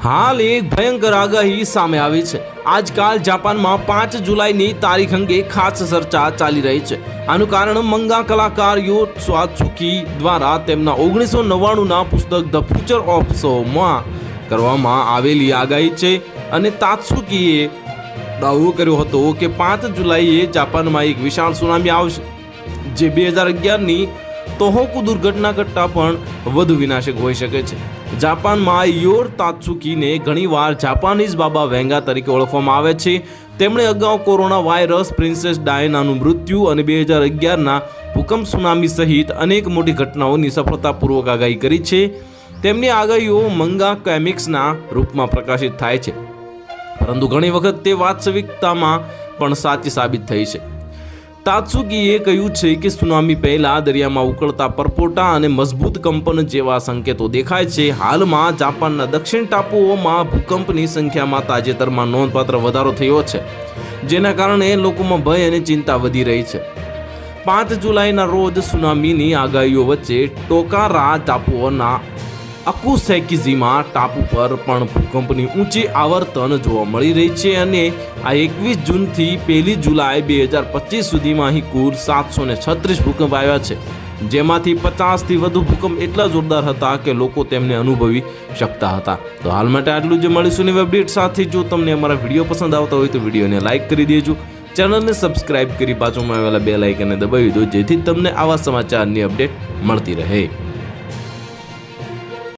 હાલ એક ભયંકર આગાહી સામે આવી છે। આજકાલ જાપાનમાં 5 જુલાઈની તારીખ અંગે ખાસ ચર્ચા ચાલી રહી છે। આનું કારણ મંગા કલાકાર યો ત્સુકી દ્વારા તેમના 1999ના પુસ્તક ધ ફ્યુચર ઓફ શોમાં કરવામાં આવેલી આગાહી છે। અને ત્સુકીએ દાવો કર્યો હતો કે 5 જુલાઈએ જાપાનમાં એક વિશાળ સુનામી આવશે, જે 2011ની તોહોકુ દુર્ઘટના કરતાં પણ વધુ વિનાશક હોઈ શકે છે। જાપાનમાં યોર તાત્સુકીને ઘણીવાર જાપાનીઝ બાબા વેંગા તરીકે ઓળખવામાં આવે છે। તેમણે અગાઉ કોરોના વાયરસ, પ્રિન્સેસ ડાયનાનું મૃત્યુ અને 2011ના ભૂકંપ, સુનામી સહિત અનેક મોટી ઘટનાઓની સફળતાપૂર્વક આગાહી કરી છે। તેમની આગાહીઓ મંગા કોમિક્સના રૂપમાં પ્રકાશિત થાય છે, પરંતુ ઘણી વખત તે વાસ્તવિકતામાં પણ સાચી સાબિત થઈ છે। તાત્સુકીએ કહ્યું છે કે સુનામી પહેલા દરિયામાં ઉકળતા પરપોટા અને મજબૂત કંપન જેવા સંકેતો દેખાય છે। હાલમાં જાપાનના દક્ષિણ ટાપુઓમાં ભૂકંપની સંખ્યામાં તાજેતરમાં નોંધપાત્ર વધારો થયો છે, જેના કારણે લોકોમાં ભય અને ચિંતા વધી રહી છે। 5 જુલાઈના રોજ સુનામીની આગાહીઓ વચ્ચે ટોકારા ટાપુઓના અકુસેકીજીમા ટાપુ પર પણ ભૂકંપની ઊંચી આવર્તન જોવા મળી રહી છે। અને આ 21 જૂનથી 1 જુલાઈ 2025 સુધીમાં અહીં કુલ 736 ભૂકંપ આવ્યા છે, જેમાંથી 50થી વધુ ભૂકંપ એટલા જોરદાર હતા કે લોકો તેમને અનુભવી શકતા હતા। તો હાલ માટે આટલું જ। મળીશું નવી અપડેટ સાથે। જો તમને અમારા વિડીયો પસંદ આવતા હોય તો વિડીયોને લાઇક કરી દેજો, ચેનલને સબસ્ક્રાઇબ કરી બાજુમાં આવેલા બેલ આઇકનને દબાવી દો, જેથી તમને આવા સમાચારની અપડેટ મળતી રહે।